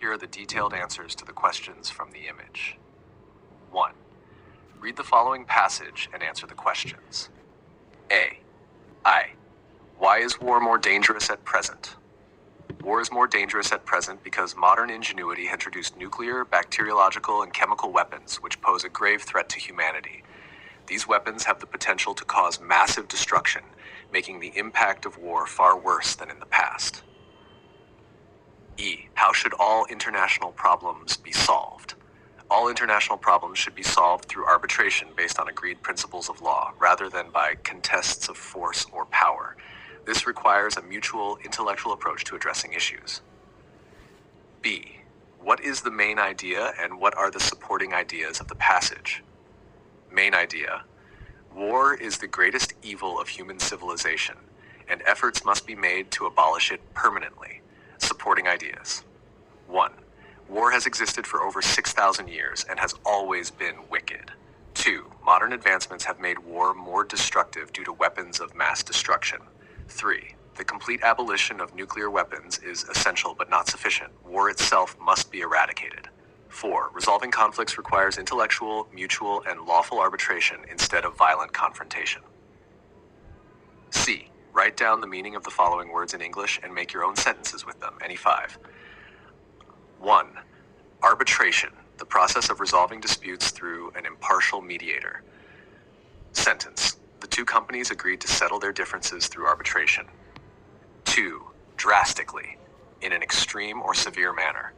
Here are the detailed answers to the questions from the image. 1. Read the following passage and answer the questions. A. Why is war more dangerous at present? War is more dangerous at present because modern ingenuity has introduced nuclear, bacteriological, and chemical weapons which pose a grave threat to humanity. These weapons have the potential to cause massive destruction, making the impact of war far worse than in the past. E. How should all international problems be solved? All international problems should be solved through arbitration based on agreed principles of law, rather than by contests of force or power. This requires a mutual intellectual approach to addressing issues. B. What is the main idea and what are the supporting ideas of the passage? Main idea. War is the greatest evil of human civilization, and efforts must be made to abolish it permanently. Supporting ideas. 1. War has existed for over 6,000 years and has always been wicked. 2. Modern advancements have made war more destructive due to weapons of mass destruction. 3. The complete abolition of nuclear weapons is essential but not sufficient. War itself must be eradicated. 4. Resolving conflicts requires intellectual, mutual, and lawful arbitration instead of violent confrontation. C. Write down the meaning of the following words in English and make your own sentences with them. Any 5. 1. Arbitration, the process of resolving disputes through an impartial mediator. Sentence. The two companies agreed to settle their differences through arbitration. 2. Drastically, in an extreme or severe manner.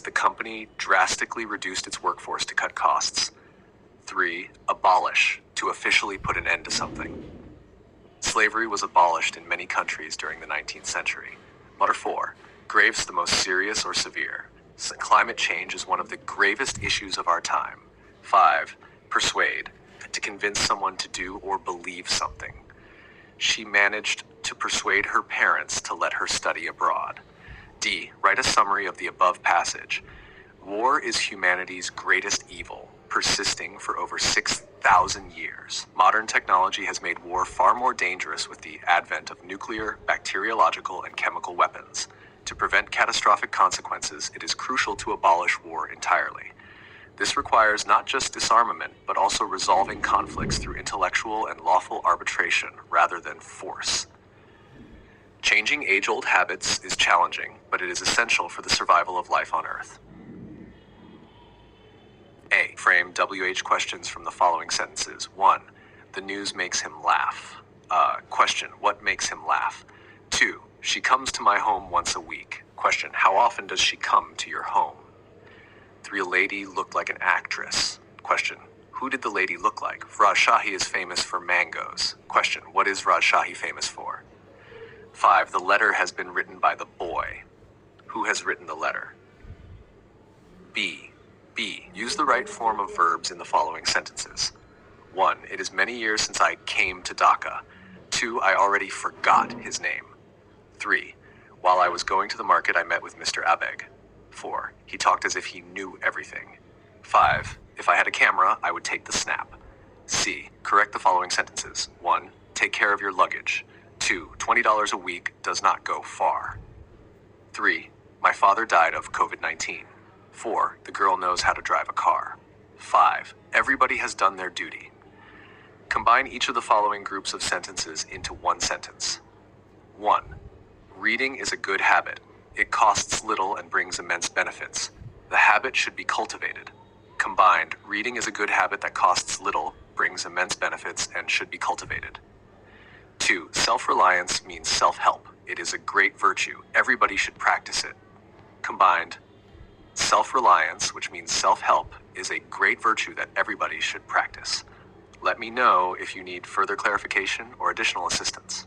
The company drastically reduced its workforce to cut costs. 3. Abolish, to officially put an end to something. Slavery was abolished in many countries during the 19th century. 4. Graves the most serious or severe. Climate change is one of the gravest issues of our time. 5. Persuade, to convince someone to do or believe something. She managed to persuade her parents to let her study abroad. D. Write a summary of the above passage. War is humanity's greatest evil, persisting for over 6,000 years. Modern technology has made war far more dangerous with the advent of nuclear, bacteriological, and chemical weapons. To prevent catastrophic consequences, it is crucial to abolish war entirely. This requires not just disarmament, but also resolving conflicts through intellectual and lawful arbitration rather than force. Changing age-old habits is challenging, but it is essential for the survival of life on Earth. A. Frame WH questions from the following sentences. 1. The news makes him laugh. Question, what makes him laugh? 2. She comes to my home once a week. Question, how often does she come to your home? 3. A lady looked like an actress. Question, who did the lady look like? Rajshahi is famous for mangoes. Question, what is Rajshahi famous for? 5. The letter has been written by the boy. Who has written the letter? B. Use the right form of verbs in the following sentences. 1. It is many years since I came to Dhaka. 2. I already forgot his name. 3. While I was going to the market, I met with Mr. Abeg. 4. He talked as if he knew everything. 5. If I had a camera, I would take the snap. C. Correct the following sentences. 1. Take care of your luggage. 2. $20 a week does not go far. 3. My father died of COVID-19. 4. The girl knows how to drive a car. 5. Everybody has done their duty. Combine each of the following groups of sentences into one sentence. 1. Reading is a good habit. It costs little and brings immense benefits. The habit should be cultivated. Combined, reading is a good habit that costs little, brings immense benefits, and should be cultivated. 2. Self-reliance means self-help. It is a great virtue. Everybody should practice it. Combined, self-reliance, which means self-help, is a great virtue that everybody should practice. Let me know if you need further clarification or additional assistance.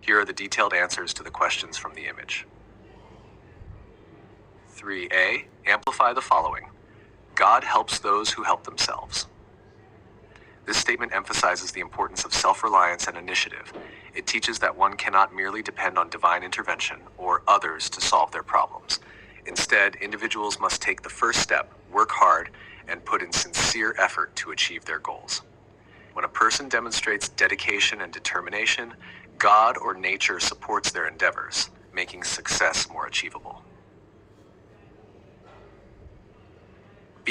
Here are the detailed answers to the questions from the image. 3A. Amplify the following. God helps those who help themselves. This statement emphasizes the importance of self-reliance and initiative. It teaches that one cannot merely depend on divine intervention or others to solve their problems. Instead, individuals must take the first step, work hard, and put in sincere effort to achieve their goals. When a person demonstrates dedication and determination, God or nature supports their endeavors. making success more achievable. B.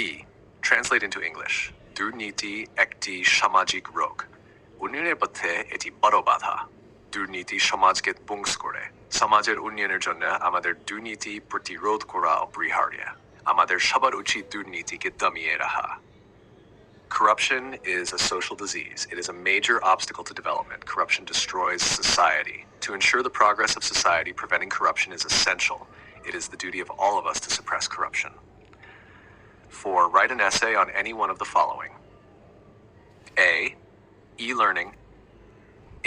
Translate into English. দুর্নীতি একটি সামাজিক রোগ। উন্নয়নের পথে এটি বড় বাধা। দুর্নীতি সমাজকে ধ্বংস করে। সমাজের উন্নয়নের জন্য আমাদের দুর্নীতি প্রতিরোধ করা অপরিহার্য। আমাদের সবার উচিত দুর্নীতিকে দমিয়ে রাখা। Corruption is a social disease. It is a major obstacle to development. Corruption destroys society. To ensure the progress of society, preventing corruption is essential. It is the duty of all of us to suppress corruption. 4. Write an essay on any one of the following. A. E-learning.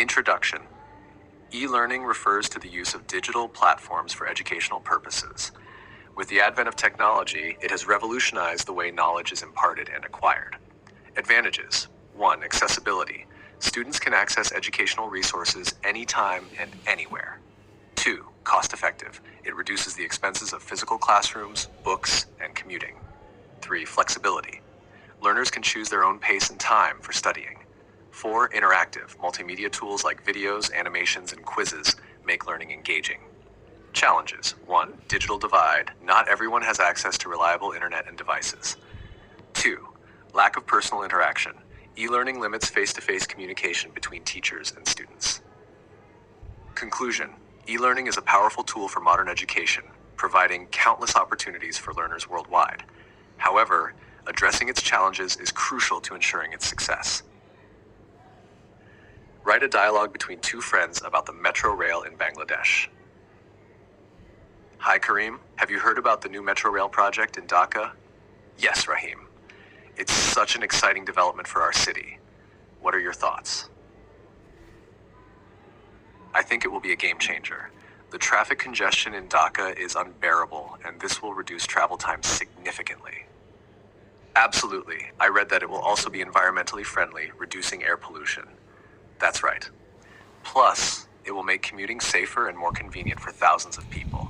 Introduction. E-learning refers to the use of digital platforms for educational purposes. With the advent of technology, it has revolutionized the way knowledge is imparted and acquired. Advantages. 1. Accessibility. Students can access educational resources anytime and anywhere. 2. Cost-effective. It reduces the expenses of physical classrooms, books, and commuting. 3. Flexibility. Learners can choose their own pace and time for studying. 4. Interactive. Multimedia tools like videos, animations, and quizzes make learning engaging. Challenges. 1. Digital divide. Not everyone has access to reliable internet and devices. 2. Lack of personal interaction. E-learning limits face-to-face communication between teachers and students. Conclusion. E-learning is a powerful tool for modern education, providing countless opportunities for learners worldwide. However, addressing its challenges is crucial to ensuring its success. Write a dialogue between two friends about the metro rail in Bangladesh. Hi Kareem, have you heard about the new metro rail project in Dhaka? Yes, Rahim. It's such an exciting development for our city. What are your thoughts? I think it will be a game changer. The traffic congestion in Dhaka is unbearable, and this will reduce travel time significantly. Absolutely. I read that it will also be environmentally friendly, reducing air pollution. That's right. Plus, it will make commuting safer and more convenient for thousands of people.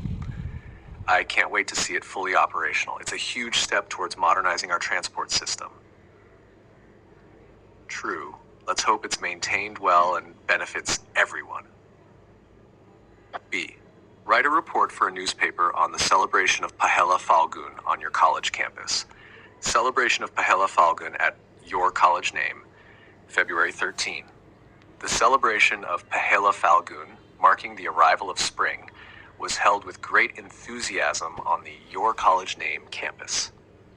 I can't wait to see it fully operational. It's a huge step towards modernizing our transport system. True. Let's hope it's maintained well and benefits everyone. B. Write a report for a newspaper on the celebration of Pahela Falgun on your college campus. Celebration of Pahela Falgun at your college name, February 13. The celebration of Pahela Falgun, marking the arrival of spring, was held with great enthusiasm on the Your College Name campus.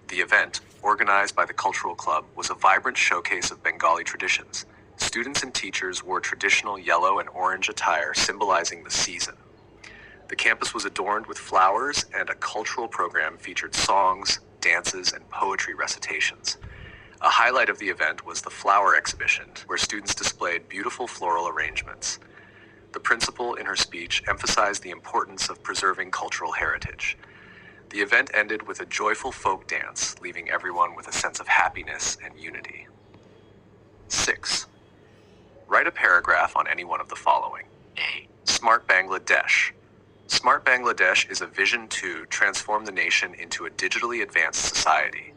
The event, organized by the Cultural Club, was a vibrant showcase of Bengali traditions. Students and teachers wore traditional yellow and orange attire symbolizing the season. The campus was adorned with flowers, and a cultural program featured songs, dances, and poetry recitations. A highlight of the event was the flower exhibition, where students displayed beautiful floral arrangements. The principal, in her speech, emphasized the importance of preserving cultural heritage. The event ended with a joyful folk dance, leaving everyone with a sense of happiness and unity. 6. Write a paragraph on any one of the following. A. Smart Bangladesh. Smart Bangladesh is a vision to transform the nation into a digitally advanced society.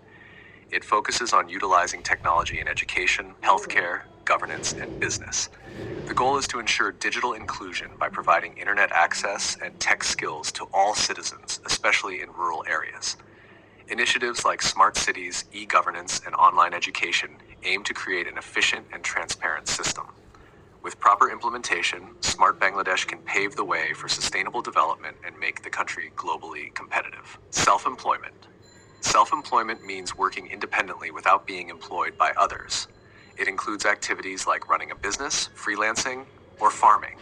It focuses on utilizing technology in education, healthcare, governance, and business. The goal is to ensure digital inclusion by providing internet access and tech skills to all citizens, especially in rural areas. Initiatives like smart cities, e-governance, and online education aim to create an efficient and transparent system. With proper implementation, Smart Bangladesh can pave the way for sustainable development and make the country globally competitive. Self-employment. Self-employment means working independently without being employed by others. It includes activities like running a business, freelancing, or farming.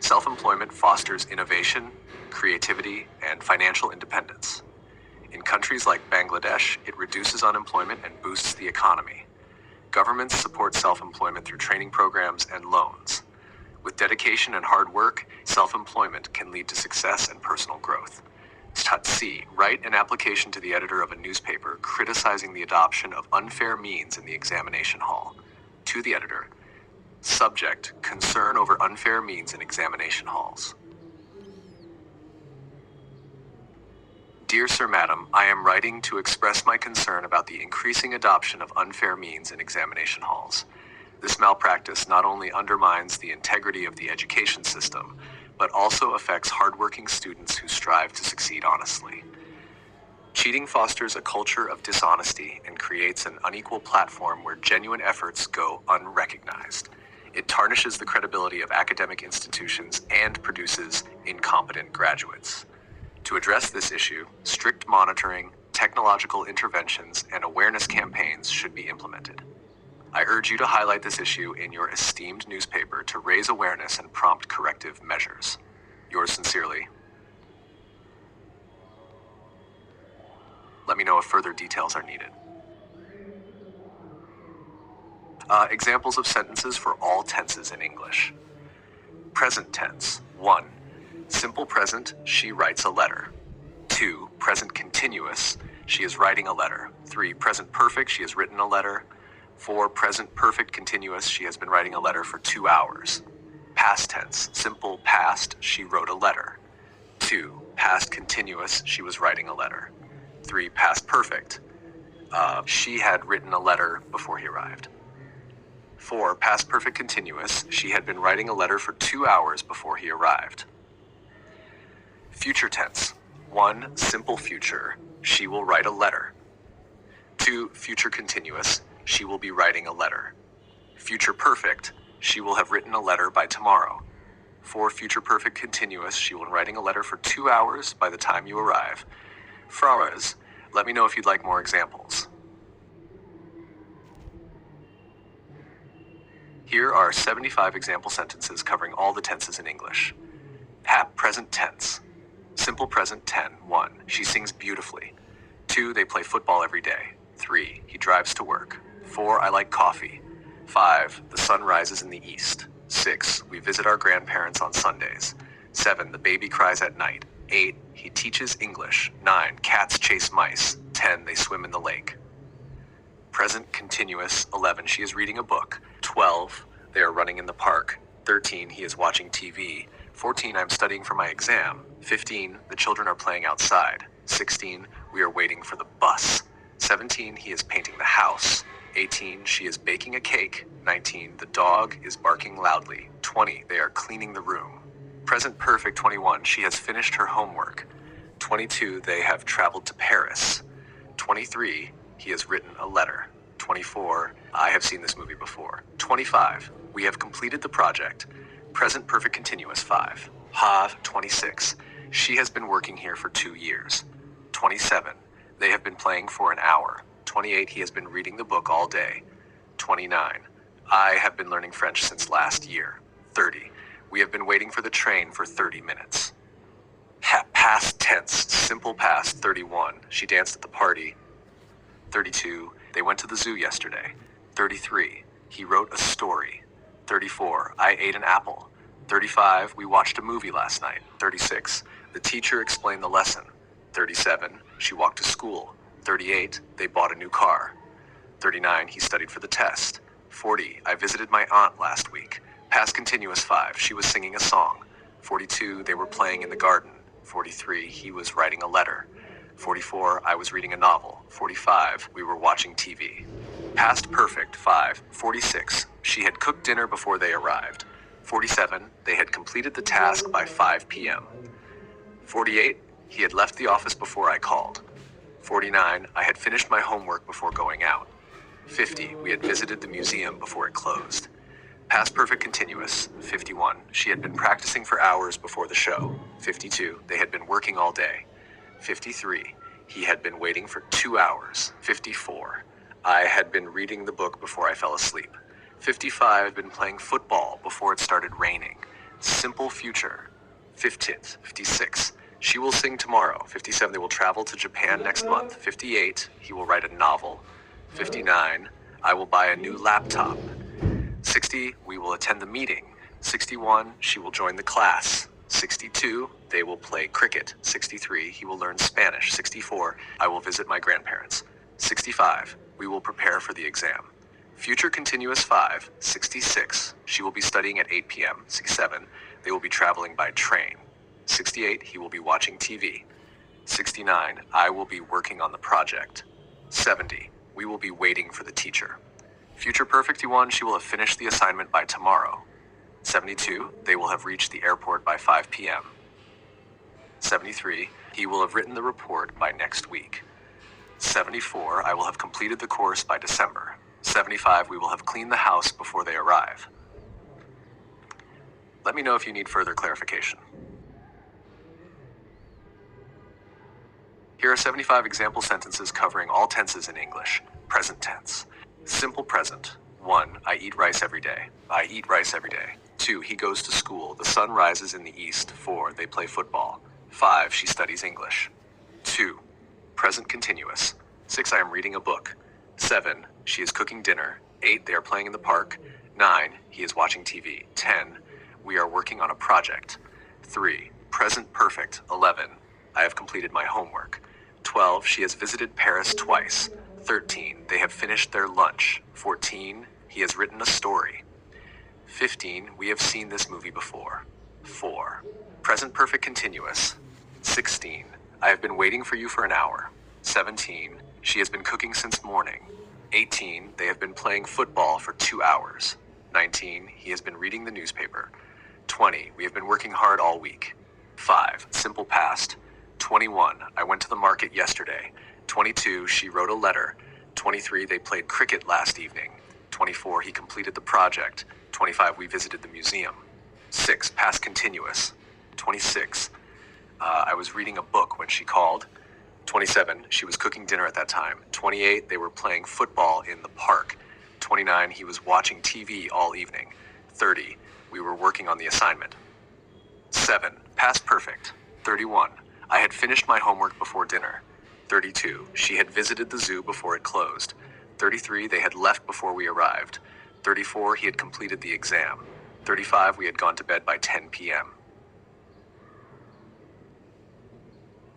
Self-employment fosters innovation, creativity, and financial independence. In countries like Bangladesh, it reduces unemployment and boosts the economy. Governments support self-employment through training programs and loans. With dedication and hard work, self-employment can lead to success and personal growth. C. Write an application to the editor of a newspaper criticizing the adoption of unfair means in the examination hall. To the editor. Subject: concern over unfair means in examination halls. Dear Sir Madam, I am writing to express my concern about the increasing adoption of unfair means in examination halls. This malpractice not only undermines the integrity of the education system, but also affects hardworking students who strive to succeed honestly. Cheating fosters a culture of dishonesty and creates an unequal platform where genuine efforts go unrecognized. It tarnishes the credibility of academic institutions and produces incompetent graduates. To address this issue, strict monitoring, technological interventions, and awareness campaigns should be implemented. I urge you to highlight this issue in your esteemed newspaper to raise awareness and prompt corrective measures. Yours sincerely. Let me know if further details are needed. Examples of sentences for all tenses in English. Present tense. 1. Simple present, she writes a letter. 2. Present continuous, she is writing a letter. 3. Present perfect, she has written a letter. 4. Present perfect continuous, she has been writing a letter for 2 hours. Past tense. Simple past, she wrote a letter. 2. Past continuous, she was writing a letter. 3. Past perfect, she had written a letter before he arrived. 4. Past perfect continuous, she had been writing a letter for 2 hours before he arrived. Future tense. 1. Simple future, she will write a letter. 2. Future continuous, she will be writing a letter. Future perfect, she will have written a letter by tomorrow. 4. Future perfect continuous, she will be writing a letter for 2 hours by the time you arrive. Flowers, let me know if you'd like more examples. Here are 75 example sentences covering all the tenses in English. Present tense. Simple present 10. 1. She sings beautifully. 2. They play football every day. 3. He drives to work. 4. I like coffee. 5. The sun rises in the east. 6. We visit our grandparents on Sundays. 7. The baby cries at night. 8. He teaches English. 9. Cats chase mice. 10. They swim in the lake. Present continuous. 11. She is reading a book. 12. They are running in the park. 13. He is watching TV. 14. I'm studying for my exam. 15. The children are playing outside. 16. We are waiting for the bus. 17. He is painting the house. 18. She is baking a cake. 19. The dog is barking loudly. 20. They are cleaning the room. Present perfect 21. She has finished her homework. 22. They have traveled to Paris. 23. He has written a letter. 24. I have seen this movie before. 25. We have completed the project. Present perfect continuous 5. 26. She has been working here for 2 years. 27. They have been playing for an hour. 28. He has been reading the book all day. 29. I have been learning French since last year. 30. We have been waiting for the train for 30 minutes. Past tense, simple past 31. She danced at the party. 32. They went to the zoo yesterday. 33. He wrote a story. 34. I ate an apple. 35. We watched a movie last night. 36. The teacher explained the lesson. 37. She walked to school. 38. They bought a new car. 39. He studied for the test. 40. I visited my aunt last week. Past continuous 5. She was singing a song. 42. They were playing in the garden. 43. He was writing a letter. 44. I was reading a novel. 45. We were watching TV. Past perfect 5. 46. She had cooked dinner before they arrived. 47. They had completed the task by 5 p.m. 48. He had left the office before I called. 49. I had finished my homework before going out. 50. We had visited the museum before it closed. Past perfect continuous 51. She had been practicing for hours before the show. 52. They had been working all day. 53. He had been waiting for 2 hours. 54. I had been reading the book before I fell asleep. 55. I had been playing football before it started raining. Simple future. 56. She will sing tomorrow. 57. They will travel to Japan next month. 58. He will write a novel. 59. I will buy a new laptop. 60. We will attend the meeting. 61. She will join the class. 62. They will play cricket. 63. He will learn Spanish. 64. I will visit my grandparents. 65. We will prepare for the exam. Future continuous 5. 66. She will be studying at 8 p.m. 67. They will be traveling by train. 68. He will be watching TV. 69. I will be working on the project. 70. We will be waiting for the teacher. Future perfect 1. She will have finished the assignment by tomorrow. 72, they will have reached the airport by 5 p.m. 73, he will have written the report by next week. 74, I will have completed the course by December. 75, we will have cleaned the house before they arrive. Let me know if you need further clarification. Here are 75 example sentences covering all tenses in English. Present tense. Simple present. 1. I eat rice every day. I eat rice every day. 2. He goes to school. The sun rises in the east. 4. They play football. 5. She studies English. 2. Present continuous. 6. I am reading a book. 7. She is cooking dinner. 8. They are playing in the park. 9. He is watching TV. 10. We are working on a project. 3. Present perfect. 11. I have completed my homework. 12. She has visited Paris twice. 13. They have finished their lunch. 14. He has written a story. 15. We have seen this movie before. 4. Present perfect continuous. 16. I have been waiting for you for an hour. 17. She has been cooking since morning. 18. They have been playing football for 2 hours. 19. He has been reading the newspaper. 20. We have been working hard all week. 5. Simple past. 21. I went to the market yesterday. 22. She wrote a letter. 23. They played cricket last evening. 24. He completed the project. 25. We visited the museum. 6. Past continuous. 26. I was reading a book when she called. 27. She was cooking dinner at that time. 28. They were playing football in the park. 29. He was watching TV all evening. 30. We were working on the assignment. 7. Past perfect. 31. I had finished my homework before dinner. 32. She had visited the zoo before it closed. 33. They had left before we arrived. 34. He had completed the exam. 35. We had gone to bed by 10 p.m.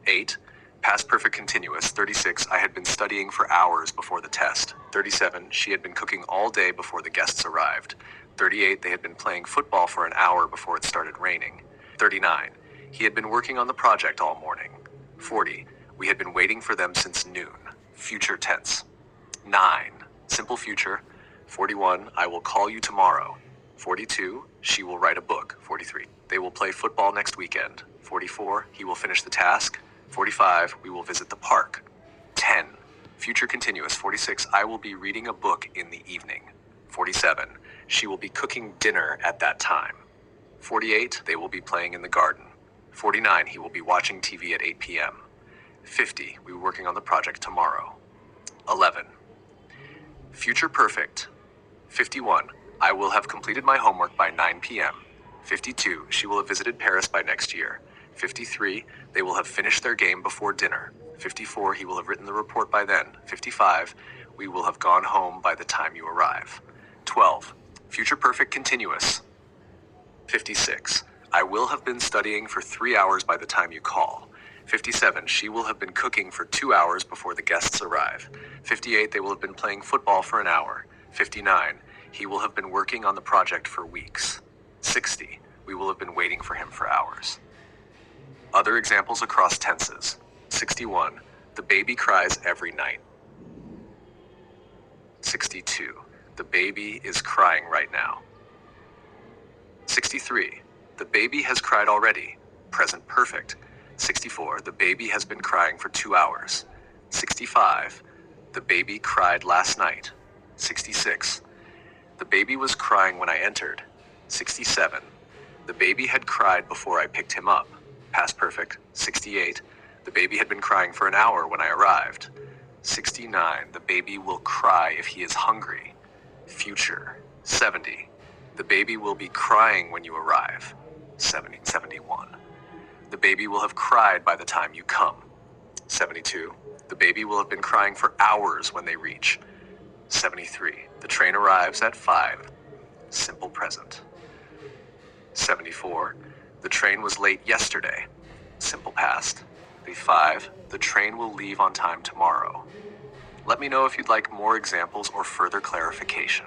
8. Past perfect continuous. 36. I had been studying for hours before the test. 37. She had been cooking all day before the guests arrived. 38. They had been playing football for an hour before it started raining. 39. He had been working on the project all morning. 40. We had been waiting for them since noon. Future tense. 9. Simple future. 41. I will call you tomorrow. 42. She will write a book. 43. They will play football next weekend. 44. He will finish the task. 45. We will visit the park. 10. Future continuous. 46. I will be reading a book in the evening. 47. She will be cooking dinner at that time. 48. They will be playing in the garden. 49. He will be watching TV at 8 p.m. 50. We will be working on the project tomorrow. 11. Future perfect. 51. I will have completed my homework by 9 p.m. 52. She will have visited Paris by next year. 53. They will have finished their game before dinner. 54. He will have written the report by then. 55. We will have gone home by the time you arrive. 12. Future perfect continuous. 56. I will have been studying for 3 hours by the time you call. 57. She will have been cooking for 2 hours before the guests arrive. 58. They will have been playing football for an hour. 59. He will have been working on the project for weeks. 60. We will have been waiting for him for hours. Other examples across tenses. 61. The baby cries every night. 62. The baby is crying right now. 63. The baby has cried already. Present perfect. 64. The baby has been crying for 2 hours. 65. The baby cried last night. 66. The baby was crying when I entered. 67. The baby had cried before I picked him up. Past perfect. 68. The baby had been crying for an hour when I arrived. 69. The baby will cry if he is hungry. Future. 70. The baby will be crying when you arrive. 71. The baby will have cried by the time you come. 72. The baby will have been crying for hours when they reach. 73. The train arrives at 5. Simple present. 74. The train was late yesterday. Simple past. 5. The train will leave on time tomorrow. Let me know if you'd like more examples or further clarification.